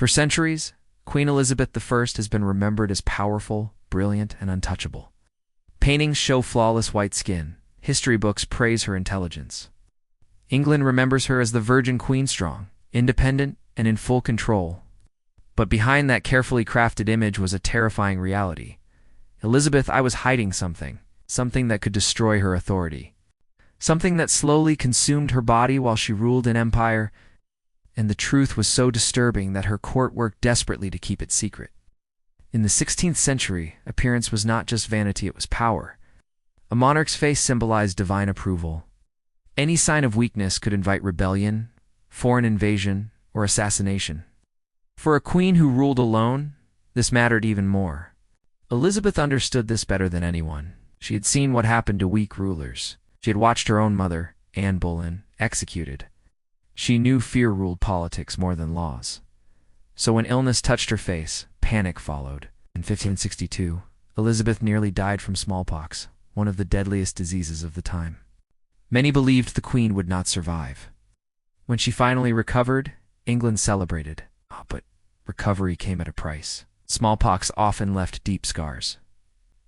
For centuries, Queen Elizabeth I has been remembered as powerful, brilliant, and untouchable. Paintings show flawless white skin. History books praise her intelligence. England remembers her as the Virgin Queen, strong, independent, and in full control. But behind that carefully crafted image was a terrifying reality. Elizabeth I was hiding something that could destroy her authority. Something that slowly consumed her body while she ruled an empire, and the truth was so disturbing that her court worked desperately to keep it secret. In the 16th century, appearance was not just vanity, it was power. A monarch's face symbolized divine approval. Any sign of weakness could invite rebellion, foreign invasion, or assassination. For a queen who ruled alone, this mattered even more. Elizabeth understood this better than anyone. She had seen what happened to weak rulers. She had watched her own mother, Anne Boleyn, executed. She knew fear ruled politics more than laws. So when illness touched her face, panic followed. In 1562, Elizabeth nearly died from smallpox, one of the deadliest diseases of the time. Many believed the queen would not survive. When she finally recovered, England celebrated. But recovery came at a price. Smallpox often left deep scars,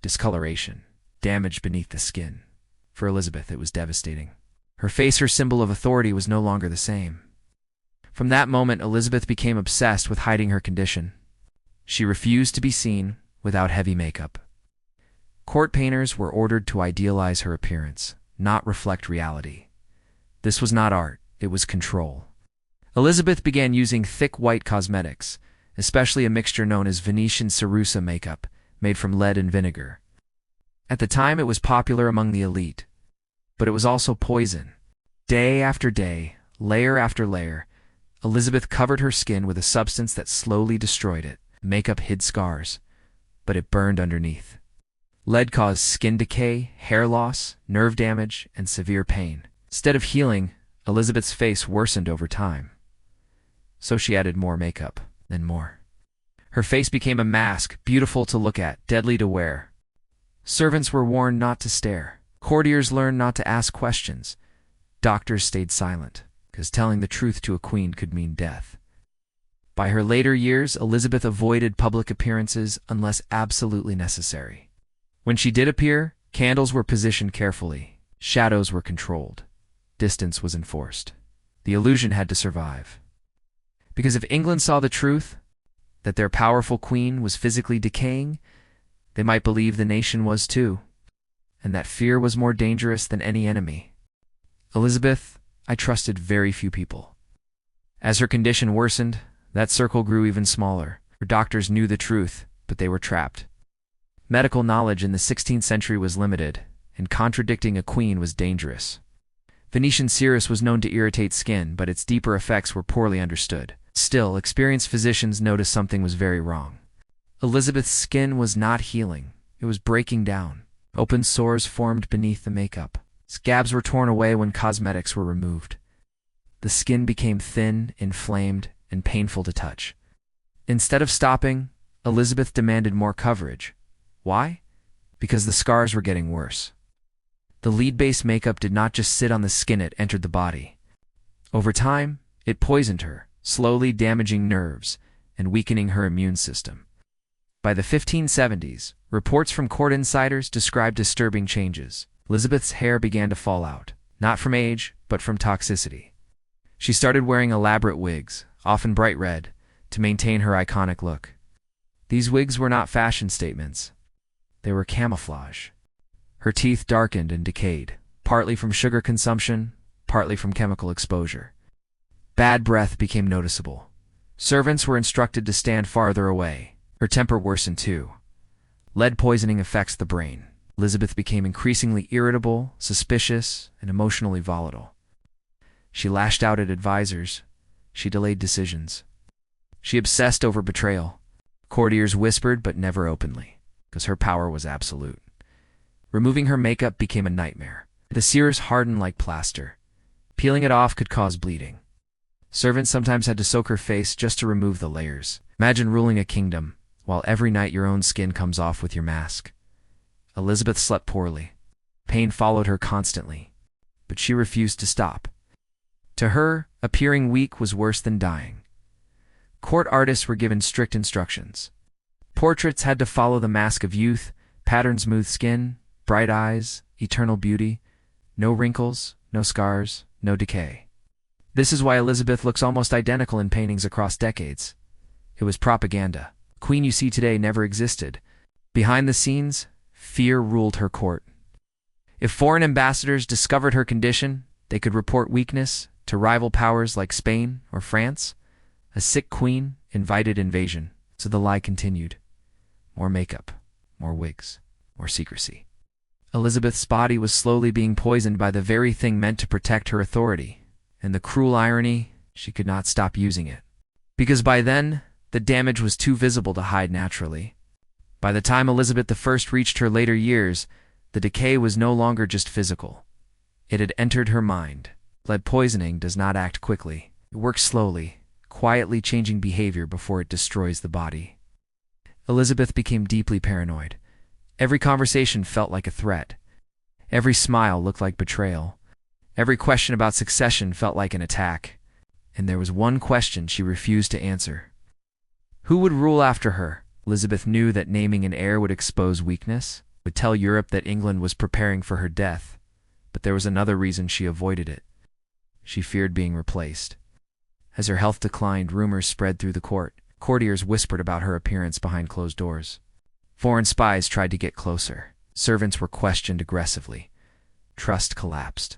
discoloration, damage beneath the skin. For Elizabeth, it was devastating. Her face, her symbol of authority, was no longer the same. From that moment, Elizabeth became obsessed with hiding her condition. She refused to be seen without heavy makeup. Court painters were ordered to idealize her appearance, not reflect reality. This was not art, it was control. Elizabeth began using thick white cosmetics, especially a mixture known as Venetian cerussa makeup, made from lead and vinegar. At the time, it was popular among the elite, but it was also poison. Day after day, layer after layer, Elizabeth covered her skin with a substance that slowly destroyed it. Makeup hid scars, but it burned underneath. Lead caused skin decay, hair loss, nerve damage, and severe pain. Instead of healing, Elizabeth's face worsened over time. So she added more makeup, then more. Her face became a mask, beautiful to look at, deadly to wear. Servants were warned not to stare. Courtiers learned not to ask questions. Doctors stayed silent, because telling the truth to a queen could mean death. By her later years, Elizabeth avoided public appearances unless absolutely necessary. When she did appear, candles were positioned carefully, shadows were controlled, distance was enforced. The illusion had to survive. Because if England saw the truth, that their powerful queen was physically decaying, they might believe the nation was too, and that fear was more dangerous than any enemy. Elizabeth, I trusted very few people. As her condition worsened, that circle grew even smaller. Her doctors knew the truth, but they were trapped. Medical knowledge in the 16th century was limited, and contradicting a queen was dangerous. Venetian cerussa was known to irritate skin, but its deeper effects were poorly understood. Still, experienced physicians noticed something was very wrong. Elizabeth's skin was not healing. It was breaking down. Open sores formed beneath the makeup. Scabs were torn away when cosmetics were removed. The skin became thin, inflamed, and painful to touch. Instead of stopping, Elizabeth demanded more coverage. Why? Because the scars were getting worse. The lead-based makeup did not just sit on the skin, it entered the body. Over time, it poisoned her, slowly damaging nerves and weakening her immune system. By the 1570s, reports from court insiders described disturbing changes. Elizabeth's hair began to fall out, not from age, but from toxicity. She started wearing elaborate wigs, often bright red, to maintain her iconic look. These wigs were not fashion statements. They were camouflage. Her teeth darkened and decayed, partly from sugar consumption, partly from chemical exposure. Bad breath became noticeable. Servants were instructed to stand farther away. Her temper worsened too. Lead poisoning affects the brain. Elizabeth became increasingly irritable, suspicious, and emotionally volatile. She lashed out at advisors. She delayed decisions. She obsessed over betrayal. Courtiers whispered, but never openly, because her power was absolute. Removing her makeup became a nightmare. The cerussa hardened like plaster. Peeling it off could cause bleeding. Servants sometimes had to soak her face just to remove the layers. Imagine ruling a kingdom, while every night your own skin comes off with your mask. Elizabeth slept poorly. Pain followed her constantly, but she refused to stop. To her, appearing weak was worse than dying. Court artists were given strict instructions. Portraits had to follow the mask of youth, patterned smooth skin, bright eyes, eternal beauty, no wrinkles, no scars, no decay. This is why Elizabeth looks almost identical in paintings across decades. It was propaganda. The queen you see today never existed. Behind the scenes, fear ruled her court. If foreign ambassadors discovered her condition, they could report weakness to rival powers like Spain or France. A sick queen invited invasion, so the lie continued. More makeup, more wigs, more secrecy. Elizabeth's body was slowly being poisoned by the very thing meant to protect her authority, and the cruel irony, she could not stop using it. Because by then, the damage was too visible to hide naturally. By the time Elizabeth I reached her later years, the decay was no longer just physical. It had entered her mind. Lead poisoning does not act quickly. It works slowly, quietly changing behavior before it destroys the body. Elizabeth became deeply paranoid. Every conversation felt like a threat. Every smile looked like betrayal. Every question about succession felt like an attack. And there was one question she refused to answer. Who would rule after her? Elizabeth knew that naming an heir would expose weakness, would tell Europe that England was preparing for her death. But there was another reason she avoided it. She feared being replaced. As her health declined, rumors spread through the court. Courtiers whispered about her appearance behind closed doors. Foreign spies tried to get closer. Servants were questioned aggressively. Trust collapsed.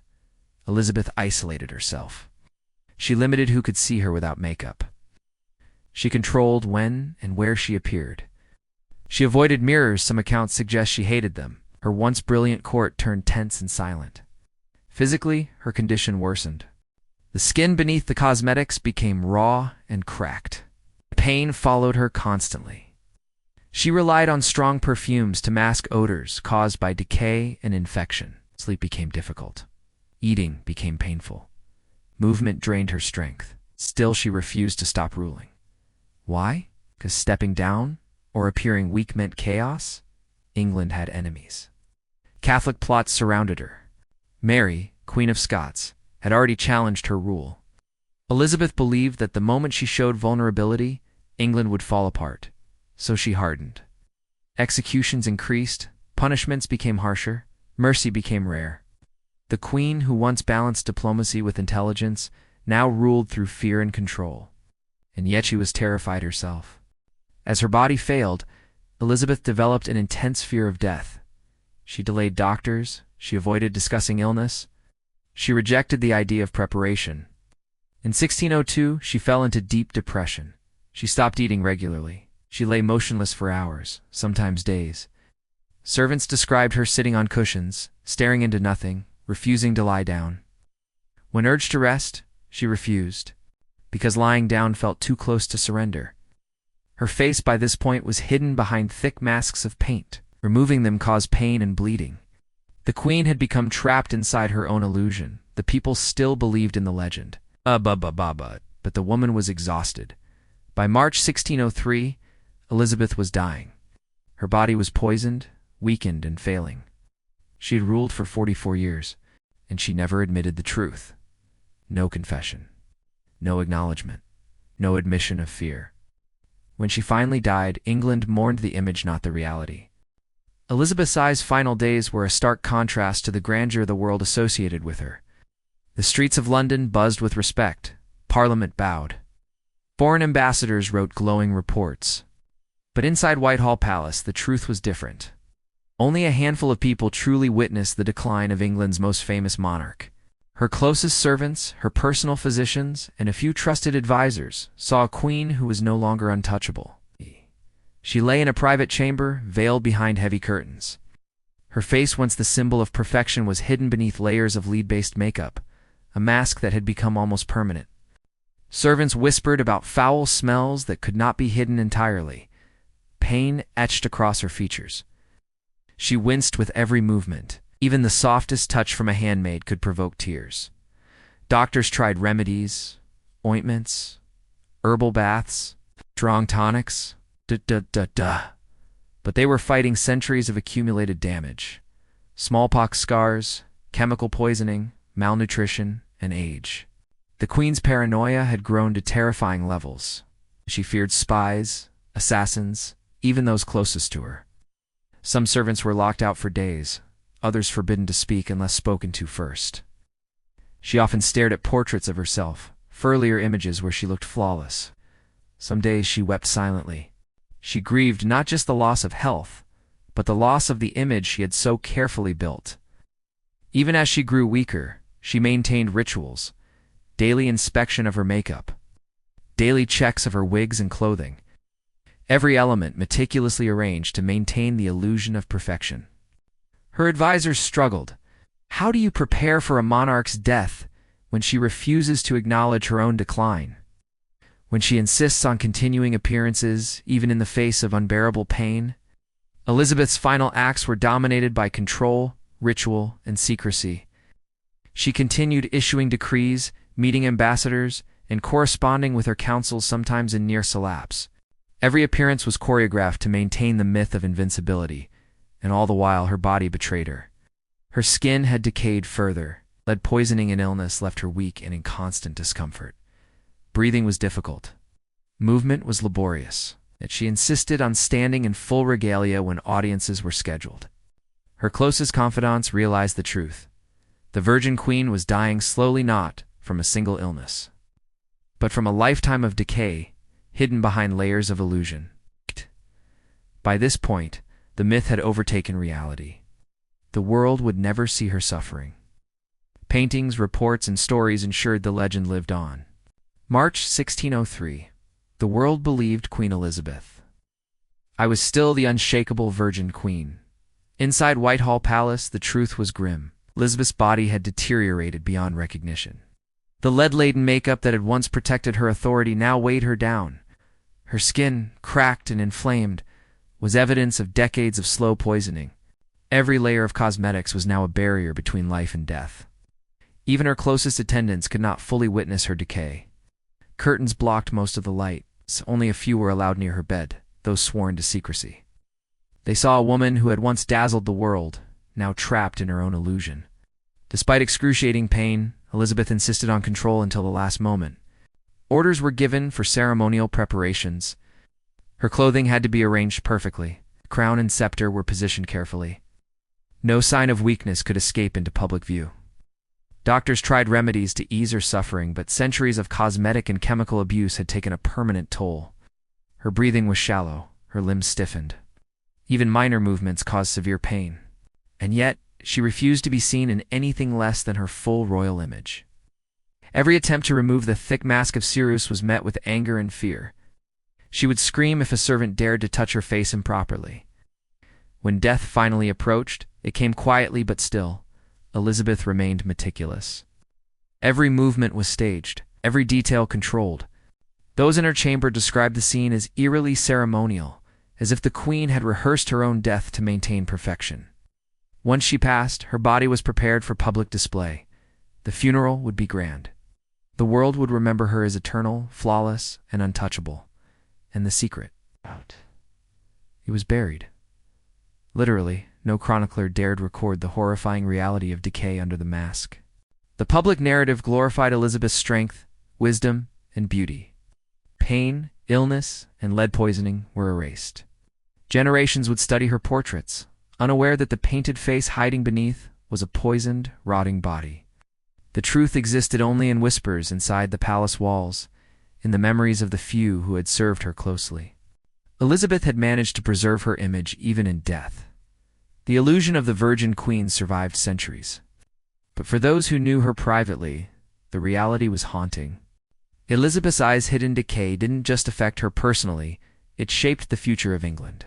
Elizabeth isolated herself. She limited who could see her without makeup. She controlled when and where she appeared. She avoided mirrors. Some accounts suggest she hated them. Her once brilliant court turned tense and silent. Physically, her condition worsened. The skin beneath the cosmetics became raw and cracked. Pain followed her constantly. She relied on strong perfumes to mask odors caused by decay and infection. Sleep became difficult. Eating became painful. Movement drained her strength. Still, she refused to stop ruling. Why? Because stepping down or appearing weak meant chaos? England had enemies. Catholic plots surrounded her. Mary, Queen of Scots, had already challenged her rule. Elizabeth believed that the moment she showed vulnerability, England would fall apart. So she hardened. Executions increased, punishments became harsher, mercy became rare. The queen, who once balanced diplomacy with intelligence, now ruled through fear and control. And yet she was terrified herself. As her body failed, Elizabeth developed an intense fear of death. She delayed doctors, she avoided discussing illness, she rejected the idea of preparation. In 1602, she fell into deep depression. She stopped eating regularly. She lay motionless for hours, sometimes days. Servants described her sitting on cushions, staring into nothing, refusing to lie down. When urged to rest, she refused, because lying down felt too close to surrender. Her face by this point was hidden behind thick masks of paint. Removing them caused pain and bleeding. The queen had become trapped inside her own illusion. The people still believed in the legend. But the woman was exhausted. By March 1603, Elizabeth was dying. Her body was poisoned, weakened, and failing. She had ruled for 44 years, and she never admitted the truth. No confession. No acknowledgement. No admission of fear. When she finally died, England mourned the image, not the reality. Elizabeth's final days were a stark contrast to the grandeur the world associated with her. The streets of London buzzed with respect. Parliament bowed. Foreign ambassadors wrote glowing reports. But inside Whitehall Palace, the truth was different. Only a handful of people truly witnessed the decline of England's most famous monarch. Her closest servants, her personal physicians, and a few trusted advisors saw a queen who was no longer untouchable. She lay in a private chamber, veiled behind heavy curtains. Her face, once the symbol of perfection, was hidden beneath layers of lead-based makeup, a mask that had become almost permanent. Servants whispered about foul smells that could not be hidden entirely. Pain etched across her features. She winced with every movement. Even the softest touch from a handmaid could provoke tears. Doctors tried remedies, ointments, herbal baths, strong tonics, but they were fighting centuries of accumulated damage. Smallpox scars, chemical poisoning, malnutrition, and age. The queen's paranoia had grown to terrifying levels. She feared spies, assassins, even those closest to her. Some servants were locked out for days, others forbidden to speak unless spoken to first. She often stared at portraits of herself, earlier images where she looked flawless. Some days she wept silently. She grieved not just the loss of health, but the loss of the image she had so carefully built. Even as she grew weaker, she maintained rituals, daily inspection of her makeup, daily checks of her wigs and clothing, every element meticulously arranged to maintain the illusion of perfection. Her advisors struggled. How do you prepare for a monarch's death when she refuses to acknowledge her own decline? When she insists on continuing appearances, even in the face of unbearable pain? Elizabeth's final acts were dominated by control, ritual, and secrecy. She continued issuing decrees, meeting ambassadors, and corresponding with her councils, sometimes in near collapse. Every appearance was choreographed to maintain the myth of invincibility, and all the while her body betrayed her. Her skin had decayed further. Lead poisoning and illness left her weak and in constant discomfort. Breathing was difficult. Movement was laborious, yet she insisted on standing in full regalia when audiences were scheduled. Her closest confidants realized the truth. The Virgin Queen was dying slowly, not from a single illness, but from a lifetime of decay, hidden behind layers of illusion. By this point, the myth had overtaken reality. The world would never see her suffering. Paintings, reports, and stories ensured the legend lived on. March 1603. The world believed Queen Elizabeth. I was still the unshakable Virgin Queen. Inside Whitehall Palace, the truth was grim. Elizabeth's body had deteriorated beyond recognition. The lead-laden makeup that had once protected her authority now weighed her down. Her skin, cracked and inflamed, was evidence of decades of slow poisoning. Every layer of cosmetics was now a barrier between life and death. Even her closest attendants could not fully witness her decay. Curtains blocked most of the light, so only a few were allowed near her bed, those sworn to secrecy. They saw a woman who had once dazzled the world, now trapped in her own illusion. Despite excruciating pain, Elizabeth insisted on control until the last moment. Orders were given for ceremonial preparations. Her clothing had to be arranged perfectly. Crown and scepter were positioned carefully. No sign of weakness could escape into public view. Doctors tried remedies to ease her suffering, but centuries of cosmetic and chemical abuse had taken a permanent toll. Her breathing was shallow, her limbs stiffened. Even minor movements caused severe pain. And yet, she refused to be seen in anything less than her full royal image. Every attempt to remove the thick mask of ceruse was met with anger and fear. She would scream if a servant dared to touch her face improperly. When death finally approached, it came quietly but still. Elizabeth remained meticulous. Every movement was staged, every detail controlled. Those in her chamber described the scene as eerily ceremonial, as if the queen had rehearsed her own death to maintain perfection. Once she passed, her body was prepared for public display. The funeral would be grand. The world would remember her as eternal, flawless, and untouchable. And the secret out. It was buried. Literally, no chronicler dared record the horrifying reality of decay under the mask. The public narrative glorified Elizabeth's strength, wisdom, and beauty. Pain, illness, and lead poisoning were erased. Generations would study her portraits, unaware that the painted face hiding beneath was a poisoned, rotting body. The truth existed only in whispers inside the palace walls, in the memories of the few who had served her closely. Elizabeth had managed to preserve her image even in death. The illusion of the Virgin Queen survived centuries. But for those who knew her privately, the reality was haunting. Elizabeth's eyes' hidden decay didn't just affect her personally, it shaped the future of England.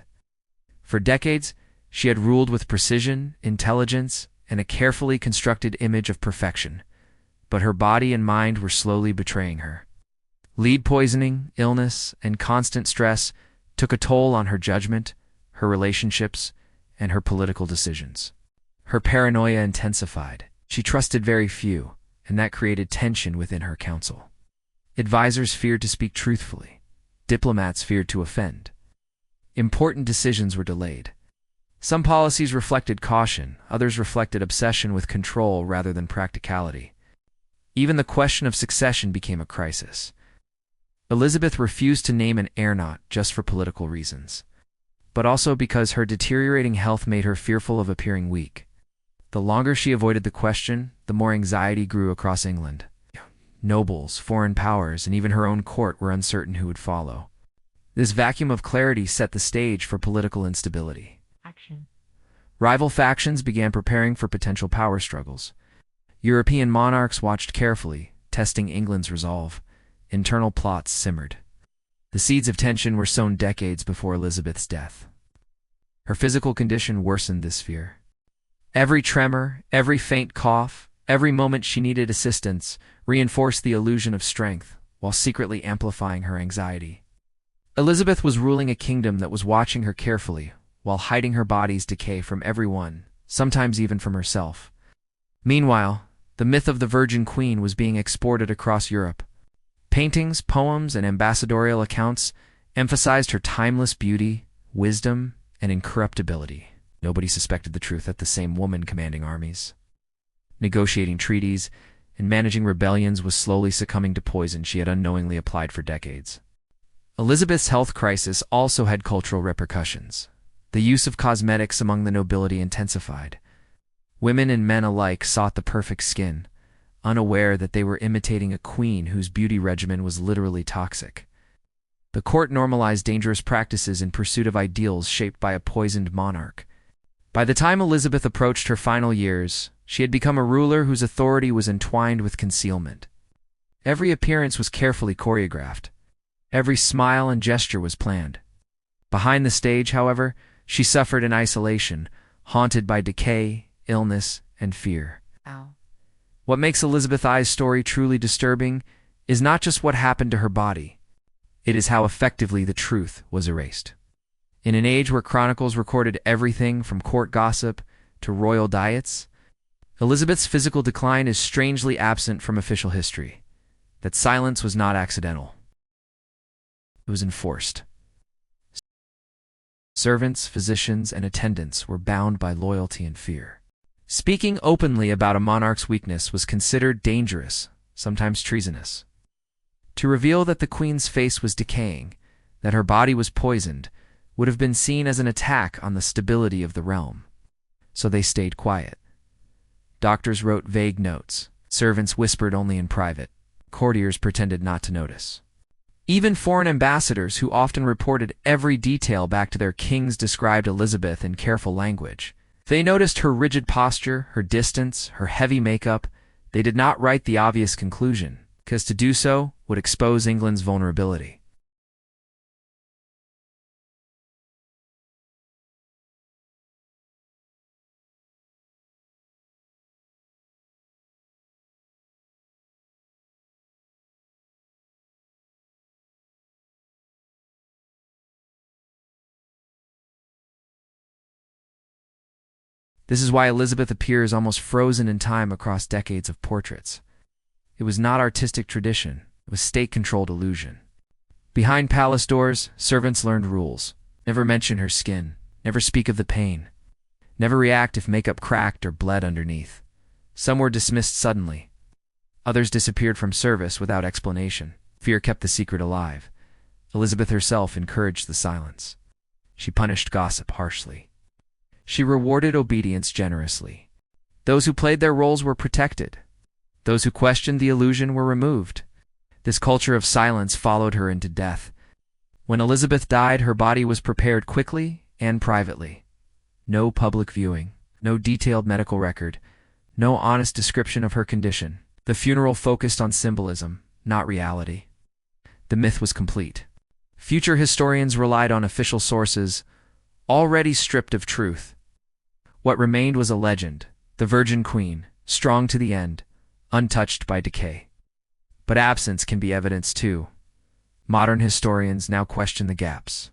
For decades, she had ruled with precision, intelligence, and a carefully constructed image of perfection. But her body and mind were slowly betraying her. Lead poisoning, illness, and constant stress took a toll on her judgment, her relationships, and her political decisions. Her paranoia intensified. She trusted very few, and that created tension within her council. Advisors feared to speak truthfully. Diplomats feared to offend. Important decisions were delayed. Some policies reflected caution, others reflected obsession with control rather than practicality. Even the question of succession became a crisis. Elizabeth refused to name an heir not just for political reasons, but also because her deteriorating health made her fearful of appearing weak. The longer she avoided the question, the more anxiety grew across England. Nobles, foreign powers, and even her own court were uncertain who would follow. This vacuum of clarity set the stage for political instability. Rival factions began preparing for potential power struggles. European monarchs watched carefully, testing England's resolve. Internal plots simmered. The seeds of tension were sown decades before Elizabeth's death. Her physical condition worsened this fear. Every tremor, every faint cough, every moment she needed assistance reinforced the illusion of strength, while secretly amplifying her anxiety. Elizabeth was ruling a kingdom that was watching her carefully, while hiding her body's decay from everyone, sometimes even from herself. Meanwhile, the myth of the Virgin Queen was being exported across Europe. Paintings, poems, and ambassadorial accounts emphasized her timeless beauty, wisdom, and incorruptibility. Nobody suspected the truth that the same woman commanding armies, negotiating treaties, and managing rebellions was slowly succumbing to poison she had unknowingly applied for decades. Elizabeth's health crisis also had cultural repercussions. The use of cosmetics among the nobility intensified. Women and men alike sought the perfect skin, unaware that they were imitating a queen whose beauty regimen was literally toxic. The court normalized dangerous practices in pursuit of ideals shaped by a poisoned monarch. By the time Elizabeth approached her final years, she had become a ruler whose authority was entwined with concealment. Every appearance was carefully choreographed. Every smile and gesture was planned. Behind the stage, however, she suffered in isolation, haunted by decay, illness, and fear. What makes Elizabeth I's story truly disturbing is not just what happened to her body. It is how effectively the truth was erased. In an age where chronicles recorded everything from court gossip to royal diets, Elizabeth's physical decline is strangely absent from official history. That silence was not accidental. It was enforced. Servants, physicians, and attendants were bound by loyalty and fear. Speaking openly about a monarch's weakness was considered dangerous, sometimes treasonous. To reveal that the queen's face was decaying, that her body was poisoned, would have been seen as an attack on the stability of the realm. So they stayed quiet. Doctors wrote vague notes. Servants whispered only in private. Courtiers pretended not to notice. Even foreign ambassadors, who often reported every detail back to their kings, described Elizabeth in careful language. They noticed her rigid posture, her distance, her heavy makeup. They did not write the obvious conclusion, because to do so would expose England's vulnerability. This is why Elizabeth appears almost frozen in time across decades of portraits. It was not artistic tradition, it was state-controlled illusion. Behind palace doors, servants learned rules. Never mention her skin, never speak of the pain, never react if makeup cracked or bled underneath. Some were dismissed suddenly. Others disappeared from service without explanation. Fear kept the secret alive. Elizabeth herself encouraged the silence. She punished gossip harshly. She rewarded obedience generously. Those who played their roles were protected. Those who questioned the illusion were removed. This culture of silence followed her into death. When Elizabeth died, her body was prepared quickly and privately. No public viewing, no detailed medical record, no honest description of her condition. The funeral focused on symbolism, not reality. The myth was complete. Future historians relied on official sources, already stripped of truth. What remained was a legend, the Virgin Queen, strong to the end, untouched by decay. But absence can be evidence too. Modern historians now question the gaps.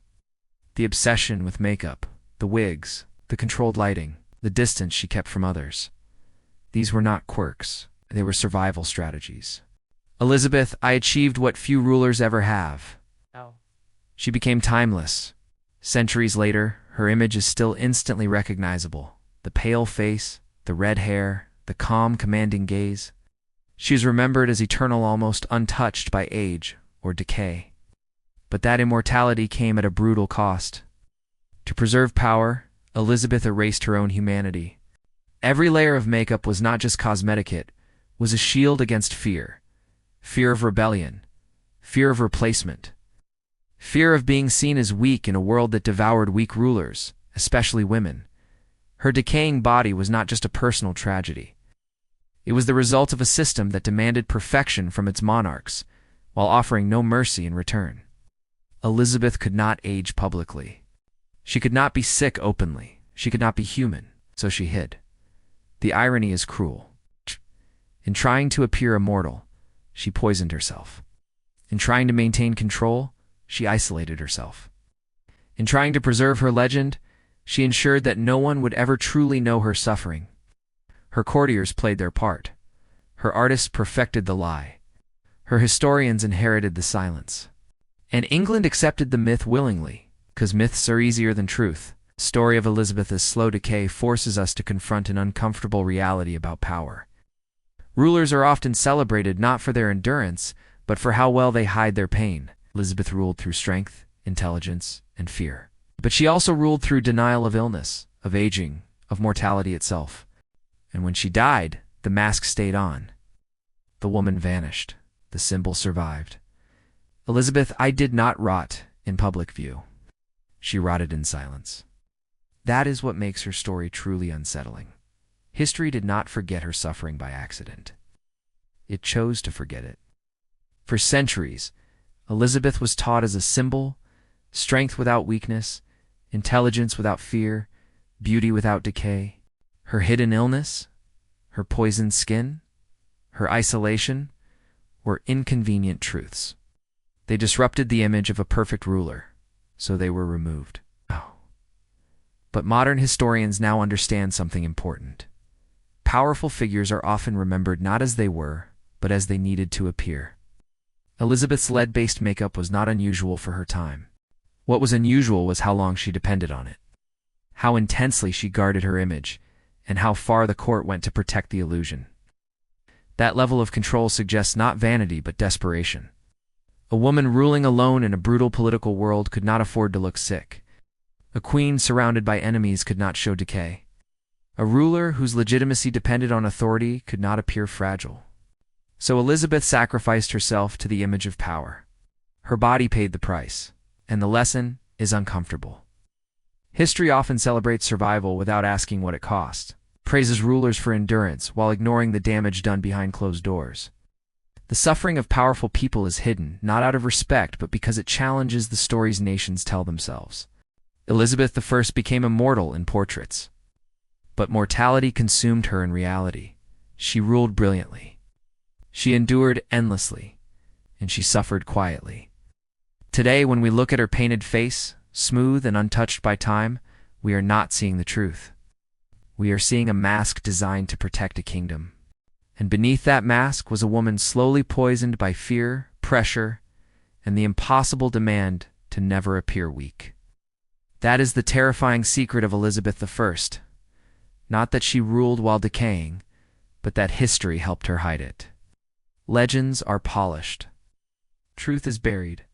The obsession with makeup, the wigs, the controlled lighting, the distance she kept from others. These were not quirks, they were survival strategies. Elizabeth I achieved what few rulers ever have. She became timeless. Centuries later, her image is still instantly recognizable. The pale face, the red hair, the calm, commanding gaze. She is remembered as eternal, almost untouched by age or decay. But that immortality came at a brutal cost. To preserve power, Elizabeth erased her own humanity. Every layer of makeup was not just cosmetic, it was a shield against fear. Fear of rebellion, fear of replacement, fear of being seen as weak in a world that devoured weak rulers, especially women. Her decaying body was not just a personal tragedy. It was the result of a system that demanded perfection from its monarchs, while offering no mercy in return. Elizabeth could not age publicly. She could not be sick openly. She could not be human, so she hid. The irony is cruel. In trying to appear immortal, she poisoned herself. In trying to maintain control, she isolated herself. In trying to preserve her legend, she ensured that no one would ever truly know her suffering. Her courtiers played their part. Her artists perfected the lie. Her historians inherited the silence. And England accepted the myth willingly, because myths are easier than truth. The story of Elizabeth's slow decay forces us to confront an uncomfortable reality about power. Rulers are often celebrated not for their endurance, but for how well they hide their pain. Elizabeth ruled through strength, intelligence, and fear. But she also ruled through denial of illness, of aging, of mortality itself. And when she died, the mask stayed on. The woman vanished. The symbol survived. Elizabeth I did not rot in public view. She rotted in silence. That is what makes her story truly unsettling. History did not forget her suffering by accident. It chose to forget it. For centuries, Elizabeth was taught as a symbol, strength without weakness, intelligence without fear, beauty without decay. Her hidden illness, her poisoned skin, her isolation were inconvenient truths. They disrupted the image of a perfect ruler, so they were removed. But modern historians now understand something important. Powerful figures are often remembered not as they were, but as they needed to appear. Elizabeth's lead-based makeup was not unusual for her time. What was unusual was how long she depended on it, how intensely she guarded her image, and how far the court went to protect the illusion. That level of control suggests not vanity but desperation. A woman ruling alone in a brutal political world could not afford to look sick. A queen surrounded by enemies could not show decay. A ruler whose legitimacy depended on authority could not appear fragile. So Elizabeth sacrificed herself to the image of power. Her body paid the price, and the lesson is uncomfortable. History often celebrates survival without asking what it cost, praises rulers for endurance while ignoring the damage done behind closed doors. The suffering of powerful people is hidden, not out of respect, but because it challenges the stories nations tell themselves. Elizabeth I became immortal in portraits. But mortality consumed her in reality. She ruled brilliantly. She endured endlessly, and she suffered quietly. Today, when we look at her painted face, smooth and untouched by time, we are not seeing the truth. We are seeing a mask designed to protect a kingdom. And beneath that mask was a woman slowly poisoned by fear, pressure, and the impossible demand to never appear weak. That is the terrifying secret of Elizabeth I. Not that she ruled while decaying, but that history helped her hide it. Legends are polished. Truth is buried.